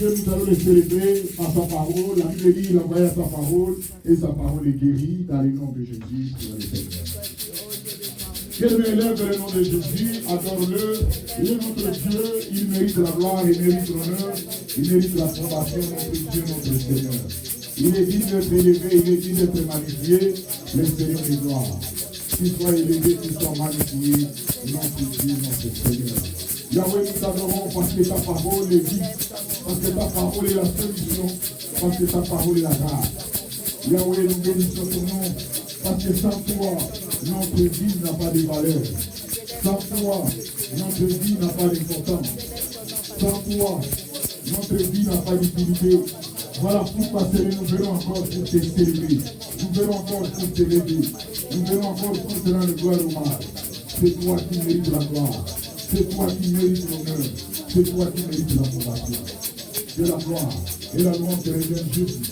nous allons les célébrer par sa parole. La Bible dit, il envoie sa parole et sa parole est guérie dans le nom de Jésus pour les Seigneur. Quel élève le nom de Jésus, adore-le. Il est notre Dieu, il mérite la gloire, il mérite l'honneur, il mérite la formation, notre Dieu, notre Seigneur. Il est digne d'être élevé, il est digne d'être magnifié, le Seigneur des gloires. Qu'il soit élevé, qu'il soit magnifié, notre Dieu, notre Seigneur. Yahweh, nous t'adorons parce que ta parole est vie, parce que ta parole est la solution, parce que ta parole est la grâce. Yahweh, nous bénissons ton nom, parce que sans toi, notre vie n'a pas de valeur. Sans toi, notre vie n'a pas d'importance. Sans toi, notre vie n'a pas d'utilité. Voilà pourquoi nous verrons encore pour te célébrer. Nous verrons encore pour te lever. Nous verrons encore pour te rendre gloire au mal. C'est toi qui mérites la gloire. C'est toi qui mérites l'honneur. C'est toi qui mérites l'adoration. Que la gloire et la louange te reviennent juste.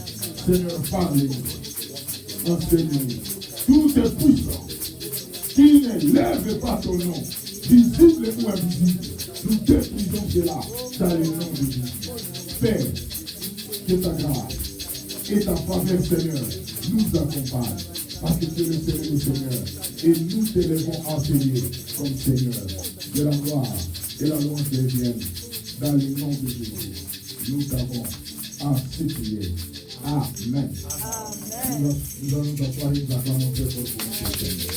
Seigneur, parle-nous. Enseigne-nous. Tout est puissant qui ne lève pas ton nom, visible ou invisible. Nous détruisons cela dans le nom de Jésus. Père, que ta grâce et ta faveur, Seigneur, nous accompagnent. Parce que tu es le Seigneur du Seigneur. Et nous t'élevons enseigner comme Seigneur. Que la gloire et la louange te reviennent dans le nom de Jésus. Nous t'avons ainsi prié. Amen. Nous allons nous asseoir et nous acclamons très fort pour notre Seigneur.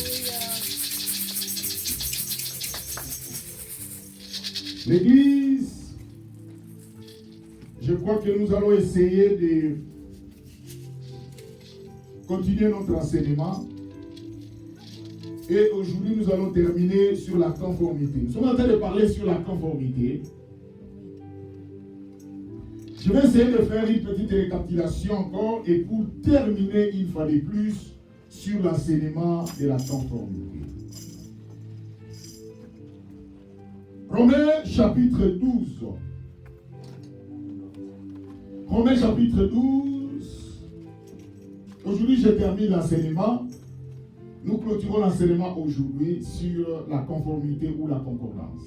L'Église, je crois que nous allons essayer de continuer notre enseignement. Et aujourd'hui, nous allons terminer sur la conformité. Nous sommes en train de parler sur la conformité. Je vais essayer de faire une petite récapitulation encore et pour terminer une fois de plus sur l'enseignement de la conformité. Romains chapitre 12. Romains chapitre 12. Aujourd'hui, je termine l'enseignement. Nous clôturons l'enseignement aujourd'hui sur la conformité ou la concordance.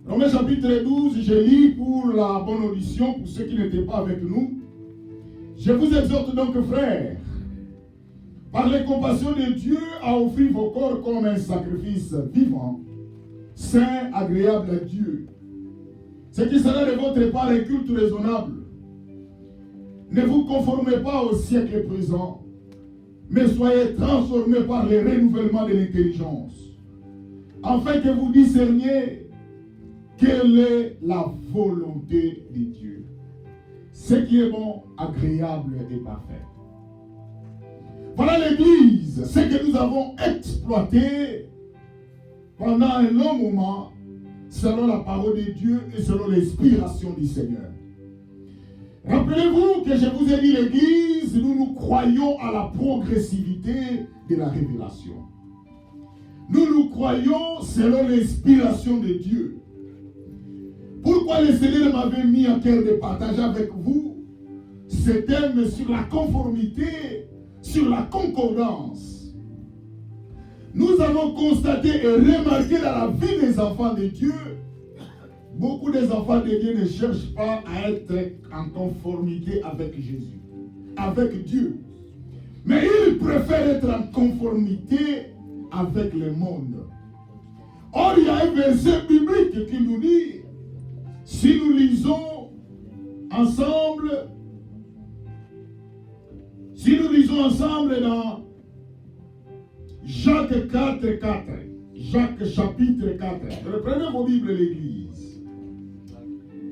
Romains chapitre 12, je lis pour la bonne audition, pour ceux qui n'étaient pas avec nous. Je vous exhorte donc, frères, par les compassions de Dieu, à offrir vos corps comme un sacrifice vivant, saint, agréable à Dieu. Ce qui sera de votre part un culte raisonnable. Ne vous conformez pas au siècle présent, mais soyez transformés par le renouvellement de l'intelligence, afin que vous discerniez quelle est la volonté de Dieu, ce qui est bon, agréable et parfait. Voilà l'Église, ce que nous avons exploité pendant un long moment, selon la parole de Dieu et selon l'inspiration du Seigneur. Rappelez-vous que je vous ai dit, l'Église, nous croyons à la progressivité de la révélation. Nous croyons selon l'inspiration de Dieu. Pourquoi le Seigneur m'avait mis à cœur de partager avec vous ce thème sur la conformité, sur la concordance. Nous avons constaté et remarqué dans la vie des enfants de Dieu, beaucoup des enfants de Dieu ne cherchent pas à être en conformité avec Jésus, avec Dieu. Mais ils préfèrent être en conformité avec le monde. Or, il y a un verset biblique qui nous dit, si nous lisons ensemble dans Jacques 4, 4, Jacques chapitre 4, reprenez vos Bibles l'Église.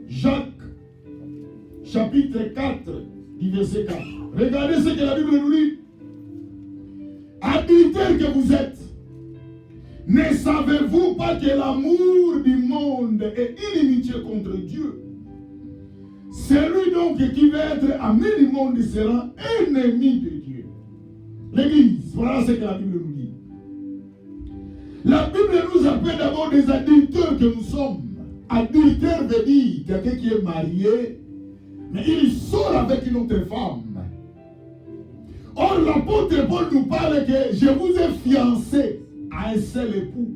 Jacques chapitre 4, du verset 4. Regardez ce que la Bible nous dit. Adultères que vous êtes, ne savez-vous pas que l'amour du monde est inimitié contre Dieu? Celui donc qui veut être ami du monde sera ennemi de Dieu. L'Église, voilà ce que la Bible nous dit. La Bible nous appelle d'abord des adultères que nous sommes. Adultère veut dire quelqu'un qui est marié, mais il sort avec une autre femme. Or, l'apôtre Paul nous parle que je vous ai fiancé à un seul époux,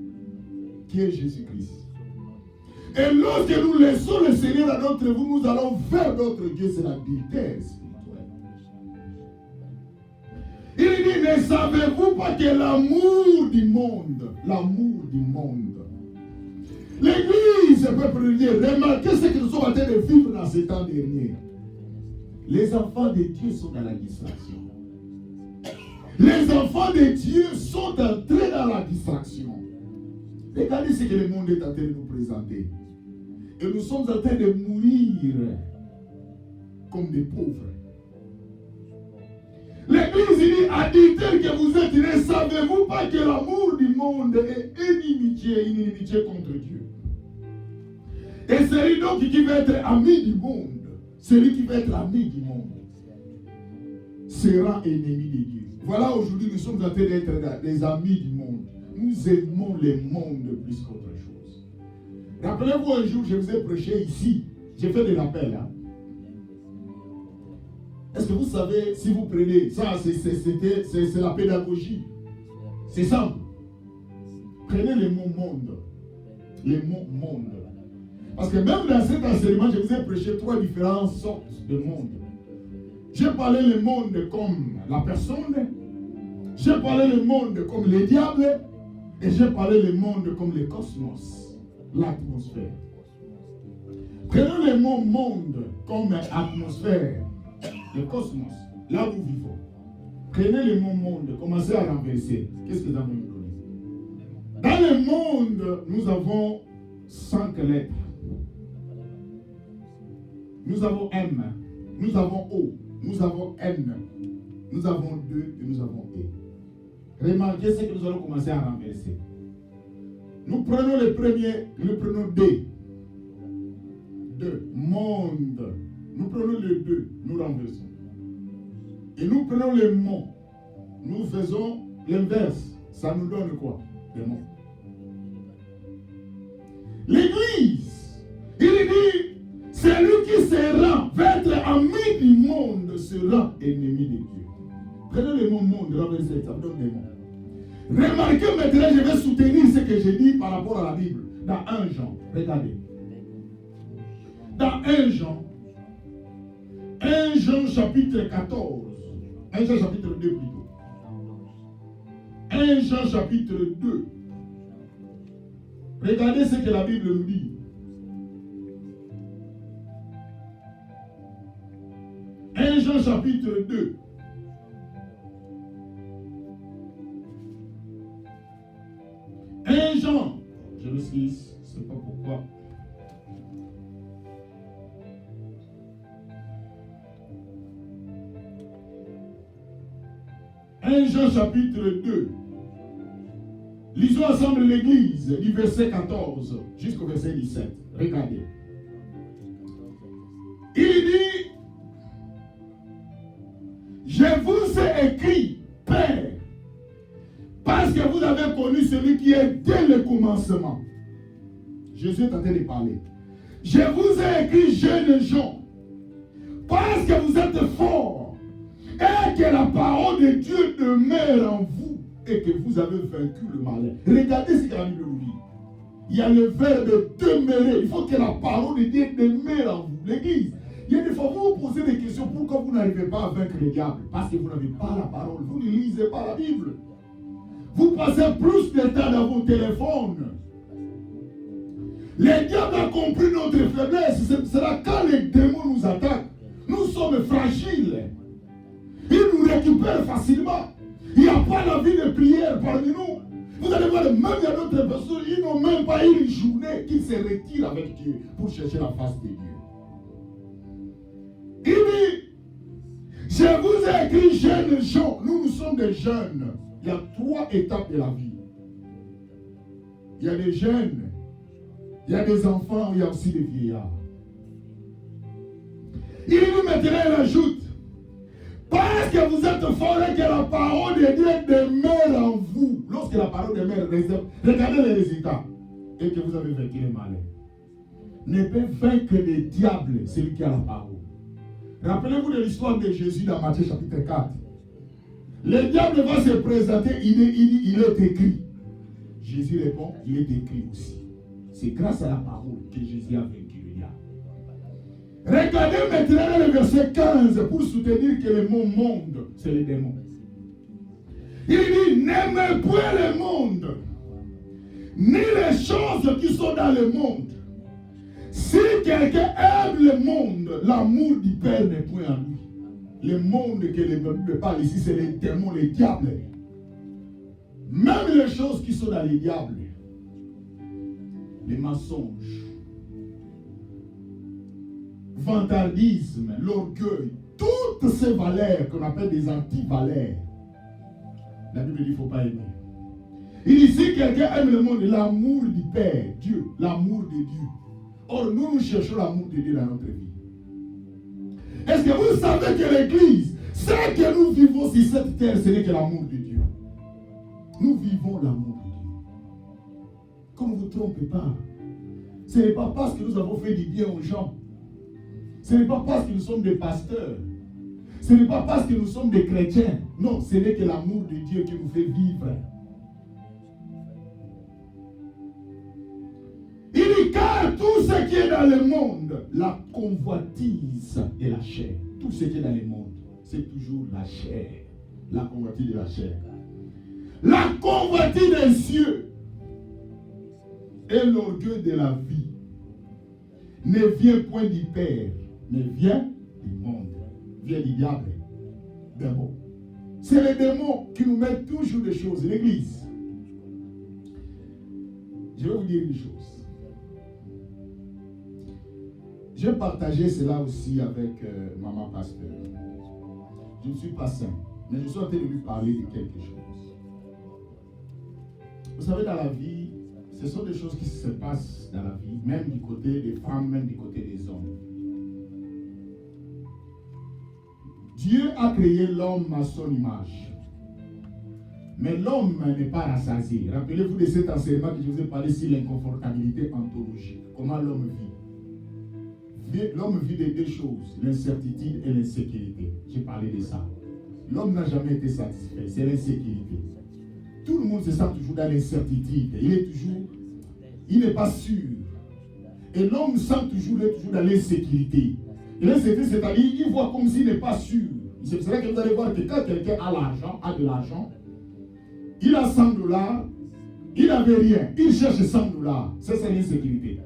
qui est Jésus-Christ. Et lorsque nous laissons le Seigneur à notre vie, nous allons vers notre Dieu, c'est l'adultère spirituelle. Il dit, ne savez-vous pas que l'amour du monde, l'Église, peuple de Dieu, remarquez ce que nous sommes en train de vivre dans ces temps derniers. Les enfants de Dieu sont dans la distraction. Les enfants de Dieu sont entrés dans la distraction. Regardez ce que le monde est en train de nous présenter. Et nous sommes en train de mourir comme des pauvres. L'Église dit, adultère que vous êtes, ne savez-vous pas que l'amour du monde est une inimitié contre Dieu? Et celui donc qui veut être ami du monde, celui qui veut être ami du monde, sera ennemi de Dieu. Voilà, aujourd'hui, nous sommes en train d'être des amis du monde. Nous aimons le monde plus qu'autre chose. Rappelez-vous, un jour, je vous ai prêché ici. J'ai fait des rappels. Hein. Est-ce que vous savez, si vous prenez ça, c'est la pédagogie. C'est simple. Prenez le mot monde. Le mot monde. Parce que même dans cet enseignement, je vous ai prêché 3 différentes sortes de monde. J'ai parlé le monde comme la personne. J'ai parlé le monde comme le diable. Et j'ai parlé le monde comme le cosmos. L'atmosphère. Prenons le mot monde comme atmosphère. Le cosmos, là où nous vivons. Prenez le mot monde, commencez à renverser. Qu'est-ce que nous avons donné? Dans le monde, nous avons 5 lettres. Nous avons M, nous avons O, nous avons N, nous avons 2 et nous avons E. Remarquez ce que nous allons commencer à renverser. Nous prenons le premier, nous prenons D. 2, monde. Nous prenons le 2, nous renversons. Et nous prenons le mot. Nous faisons l'inverse. Ça nous donne quoi? Le mot. L'Église, il dit, celui qui va être ami du monde sera ennemi de Dieu. Prenez le mot monde, renversez, ça vous donne des mots. Remarquez maintenant, je vais soutenir ce que j'ai dit par rapport à la Bible. Dans 1 Jean, regardez. Dans 1 Jean, 1 Jean chapitre 14. 1 Jean chapitre 2 plutôt. 1 Jean chapitre 2. Regardez ce que la Bible nous dit. 1 Jean chapitre 2. Jean, je le suis, je ne sais pas pourquoi. Jean chapitre 2. Lisons ensemble l'Église du verset 14 jusqu'au verset 17. Regardez. Il dit, je vous ai écrit, Père, parce que vous avez connu celui qui est dès le commencement. Jésus est en train de parler. Je vous ai écrit, jeunes gens, parce que vous êtes forts, et que la parole de Dieu demeure en vous, et que vous avez vaincu le malin. Regardez ce que la Bible nous dit. Il y a le verbe demeurer. Il faut que la parole de Dieu demeure en vous. L'Église, il y a des fois, vous vous posez des questions. Pourquoi vous n'arrivez pas à vaincre le diable? Parce que vous n'avez pas la parole. Vous ne lisez pas la Bible. Vous passez plus de temps dans vos téléphones. Le diable a compris notre faiblesse. C'est là quand les démons nous attaquent. Nous sommes fragiles. Ils nous récupèrent facilement. Il n'y a pas la vie de prière parmi nous. Vous allez voir, même il y a d'autres personnes, ils n'ont même pas une journée qu'ils se retirent avec Dieu pour chercher la face de Dieu. Il dit, je vous ai écrit jeunes gens. Nous sommes des jeunes. Il y a 3 étapes de la vie. Il y a des jeunes, il y a des enfants, il y a aussi des vieillards. Il nous maintenant il ajoute, parce que vous êtes forts et que la parole de Dieu demeure en vous. Lorsque la parole demeure, regardez les résultats. Et que vous avez vaincu les malins. Ne peut vaincre le diable, celui qui a la parole. Rappelez-vous de l'histoire de Jésus dans Matthieu chapitre 4. Le diable va se présenter, il est écrit. Jésus répond, il est écrit aussi. C'est grâce à la parole que Jésus a vaincu le diable. Regardez maintenant le verset 15 pour soutenir que le mot monde, c'est le démon. Il dit, n'aimez point le monde, ni les choses qui sont dans le monde. Si quelqu'un aime le monde, l'amour du Père n'est point en lui. Le monde que le Bible parle ici, c'est les démons, les diables. Même les choses qui sont dans les diables, les mensonges, vantardisme, l'orgueil, tout toutes ces valeurs qu'on appelle des anti-valeurs, la Bible dit qu'il ne faut pas aimer. Il dit si quelqu'un aime le monde, l'amour du Père, Dieu, l'amour de Dieu. Or, nous cherchons l'amour de Dieu dans notre vie. Est-ce que vous savez que l'Église, ce que nous vivons sur cette terre, ce n'est que l'amour de Dieu. Nous vivons l'amour de Dieu. Comme ne vous trompez pas. Ce n'est pas parce que nous avons fait du bien aux gens. Ce n'est pas parce que nous sommes des pasteurs. Ce n'est pas parce que nous sommes des chrétiens. Non, ce n'est que l'amour de Dieu qui nous fait vivre. Il dit car tout ce qui est dans le monde, la convoitise de la chair. Tout ce qui est dans le monde, c'est toujours la chair. La convoitise de la chair. La convoitise des cieux et l'orgueil de la vie ne vient point du Père, mais vient du monde, vient du diable, démon. C'est les démons qui nous mettent toujours des choses. L'Église. Je vais vous dire une chose. J'ai partagé cela aussi avec maman pasteur. Je ne suis pas saint, mais je suis en train de lui parler de quelque chose. Vous savez, dans la vie, ce sont des choses qui se passent dans la vie, même du côté des femmes, même du côté des hommes. Dieu a créé l'homme à son image. Mais l'homme n'est pas rassasié. Rappelez-vous de cet enseignement que je vous ai parlé sur l'inconfortabilité ontologique. Comment l'homme vit. L'homme vit de deux choses, l'incertitude et l'insécurité. J'ai parlé de ça. L'homme n'a jamais été satisfait, c'est l'insécurité. Tout le monde se sent toujours dans l'incertitude. Il n'est pas sûr. Et l'homme sent toujours dans l'insécurité. Et l'insécurité, c'est-à-dire, il voit comme s'il n'est pas sûr. C'est vrai que vous allez voir que quand quelqu'un a de l'argent, il a $100, il n'avait rien, il cherche $100. C'est l'insécurité.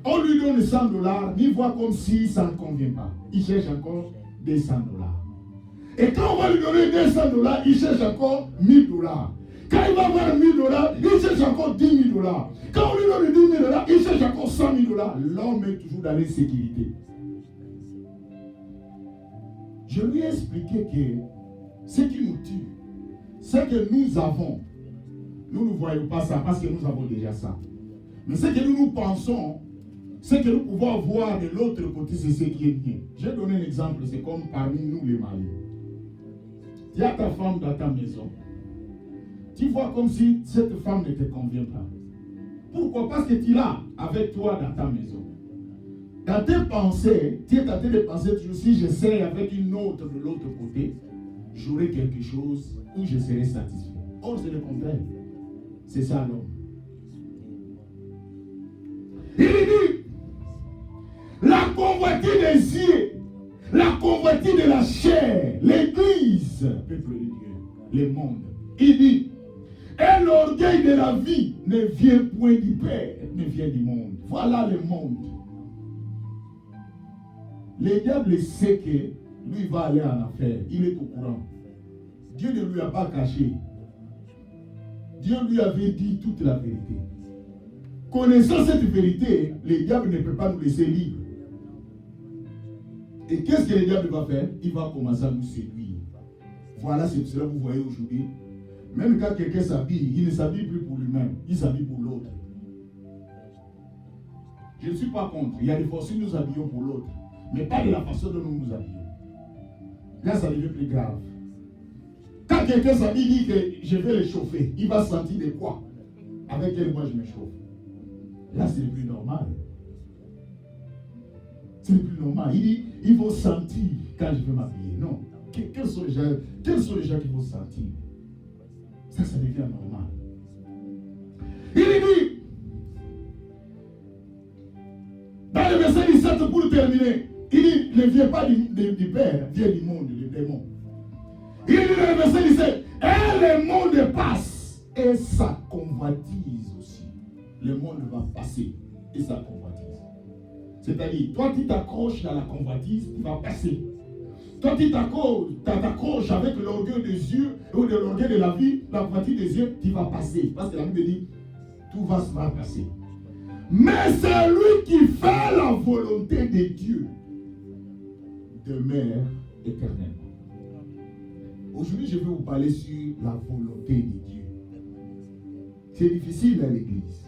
On lui donne $100, il voit comme si ça ne convient pas. Il cherche encore des $100. Et quand on va lui donner des $100, il cherche encore $1000. Quand il va avoir $1000, il cherche encore $10 000. Quand on lui donne $10 000, il cherche encore $100 000. L'homme est toujours dans l'insécurité. Je lui ai expliqué que ce qui nous tue, c'est que nous avons. Nous ne voyons pas ça parce que nous avons déjà ça. Mais ce que nous pensons, c'est que nous pouvons voir de l'autre côté, c'est ce qui est bien. J'ai donné un exemple, c'est comme parmi nous les maris. Tu as ta femme dans ta maison. Tu vois comme si cette femme ne te convient pas. Pourquoi? Parce que tu l'as avec toi dans ta maison. Dans tes pensées, tu es en train de penser toujours, si j'essaie avec une autre de l'autre côté, j'aurai quelque chose où je serai satisfait. Or, c'est le contraire. C'est ça l'homme. Il dit, la convoitise des yeux, la convoitise de la chair, l'église, peuple de Dieu, le monde. Il dit, et l'orgueil de la vie ne vient point du Père, ne vient du monde. Voilà le monde. Le diable sait que lui va aller en affaire. Il est au courant. Dieu ne lui a pas caché. Dieu lui avait dit toute la vérité. Connaissant cette vérité, le diable ne peut pas nous laisser libres. Et qu'est-ce que le diable va faire? Il va commencer à nous séduire. Voilà, c'est cela que vous voyez aujourd'hui. Même quand quelqu'un s'habille, il ne s'habille plus pour lui-même, il s'habille pour l'autre. Je ne suis pas contre. Il y a des fois où nous habillons pour l'autre. Mais pas de la façon dont nous nous habillons. Là, ça devient plus grave. Quand quelqu'un s'habille, dit que je vais le chauffer, il va sentir de quoi? Avec quel moi je me chauffe. Là, c'est le plus normal. C'est le plus normal. Il dit, il faut sentir quand je vais m'habiller. Non. Quels sont les gens qui vont sentir? Ça devient normal. Il dit, dans le verset 17, pour terminer, il dit, ne vient pas du Père, vient du monde, du démon. Il dit dans le verset 17, et le monde passe, et sa convoitise aussi. Le monde va passer, et sa convoitise. C'est-à-dire, toi tu t'accroches dans la convoitise, tu vas passer. Toi tu t'accroches avec l'orgueil des yeux, ou de l'orgueil de la vie, la convoitise des yeux, tu vas passer. Parce que la Bible dit, tout va se passer. Mais celui qui fait la volonté de Dieu demeure éternellement. Aujourd'hui, je vais vous parler sur la volonté de Dieu. C'est difficile à l'église.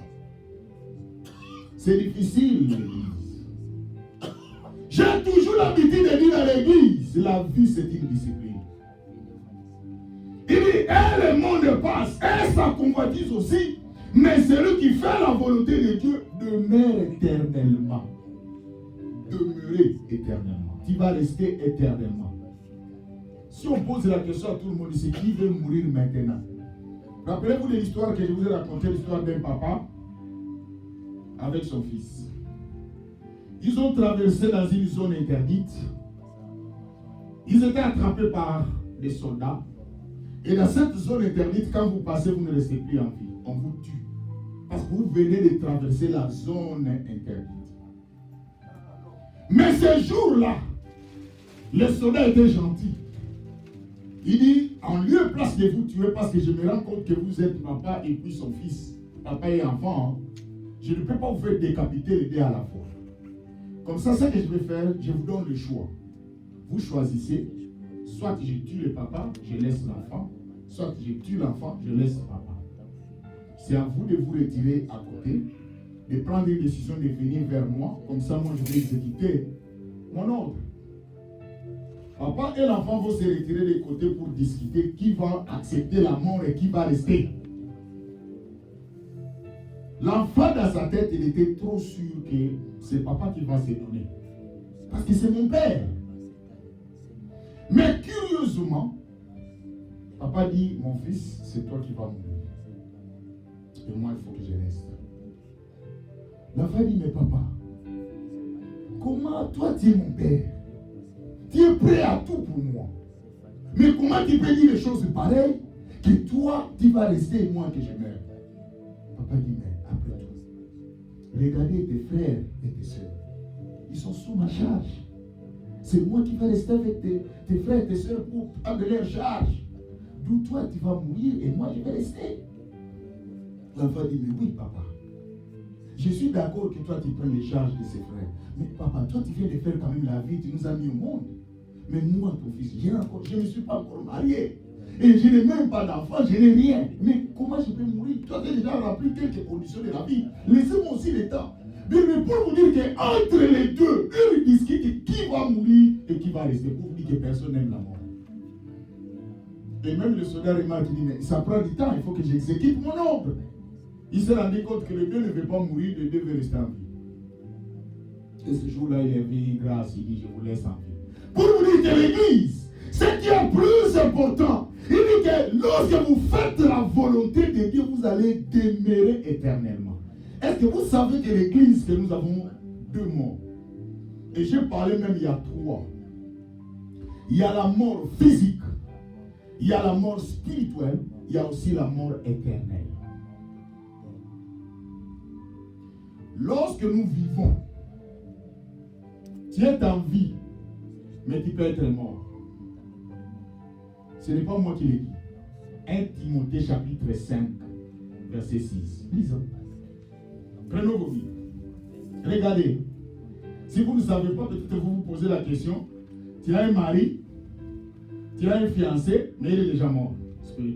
C'est difficile l'église. J'ai toujours l'habitude de dire à l'église, la vie c'est une discipline. Il dit, et le monde passe, et sa convoitise aussi, mais celui qui fait la volonté de Dieu demeure éternellement. Demeurer éternellement. Tu vas rester éternellement. Si on pose la question à tout le monde, c'est qui veut mourir maintenant? Rappelez-vous de l'histoire que je vous ai racontée, l'histoire d'un papa avec son fils. Ils ont traversé dans une zone interdite. Ils étaient attrapés par des soldats. Et dans cette zone interdite, quand vous passez, vous ne restez plus en vie. On vous tue. Parce que vous venez de traverser la zone interdite. Mais ce jour-là, le soldat était gentil. Il dit, en lieu et place de vous tuer, parce que je me rends compte que vous êtes papa et puis son fils, papa et enfant, je ne peux pas vous faire décapiter les deux à la fois. Comme ça, ce que je vais faire, je vous donne le choix. Vous choisissez, soit je tue le papa, je laisse l'enfant, soit je tue l'enfant, je laisse le papa. C'est à vous de vous retirer à côté, de prendre une décision de venir vers moi, comme ça, moi, je vais exécuter mon ordre. Papa et l'enfant vont se retirer de côté pour discuter qui va accepter la mort et qui va rester. L'enfant dans sa tête, il était trop sûr que c'est papa qui va se donner. Parce que c'est mon père. Mais curieusement, papa dit, mon fils, c'est toi qui vas mourir. Et moi, il faut que je reste. L'enfant dit, mais papa, comment toi tu es mon père? Tu es prêt à tout pour moi. Mais comment tu peux dire des choses pareilles que toi, tu vas rester et moi que je meurs? Papa dit, mais après tout, regardez tes frères et tes soeurs. Ils sont sous ma charge. C'est moi qui vais rester avec tes frères et tes soeurs pour prendre leur charge. D'où toi, tu vas mourir et moi, je vais rester. L'enfant dit, mais oui, papa. Je suis d'accord que toi, tu prennes les charges de ses frères. Mais papa, toi, tu viens de faire quand même la vie, tu nous as mis au monde. Mais moi, ton fils, je ne suis pas encore marié. Et je n'ai même pas d'enfant, je n'ai rien. Mais comment je peux mourir? Toi, tu as déjà rempli quelques conditions de la vie. Laissez-moi aussi le temps. Mais pour vous dire qu'entre les deux, ils discutent qui va mourir et qui va rester. Pour vous dire que personne n'aime la mort. Et même le soldat remarque, il dit, mais ça prend du temps, il faut que j'exécute mon ordre. Il s'est rendu compte que le deux ne veut pas mourir, le deux veut rester en vie. Et ce jour-là, il a vu grâce, il dit, je vous laisse en vie. Pour vous dire que l'église, ce qui est plus important, il dit que lorsque vous faites la volonté de Dieu, vous allez demeurer éternellement. Est-ce que vous savez que l'église, que nous avons deux morts? Et j'ai parlé même il y a trois. Il y a la mort physique, il y a la mort spirituelle, il y a aussi la mort éternelle. Lorsque nous vivons, tu es en vie, mais tu peux être mort. Ce n'est pas moi qui l'ai dit. 1 Timothée chapitre 5, verset 6. Lisons. Prenons vos vies. Regardez. Si vous ne savez pas, peut-être vous vous posez la question. Tu as un mari, tu as un fiancé, mais il est déjà mort spirituellement.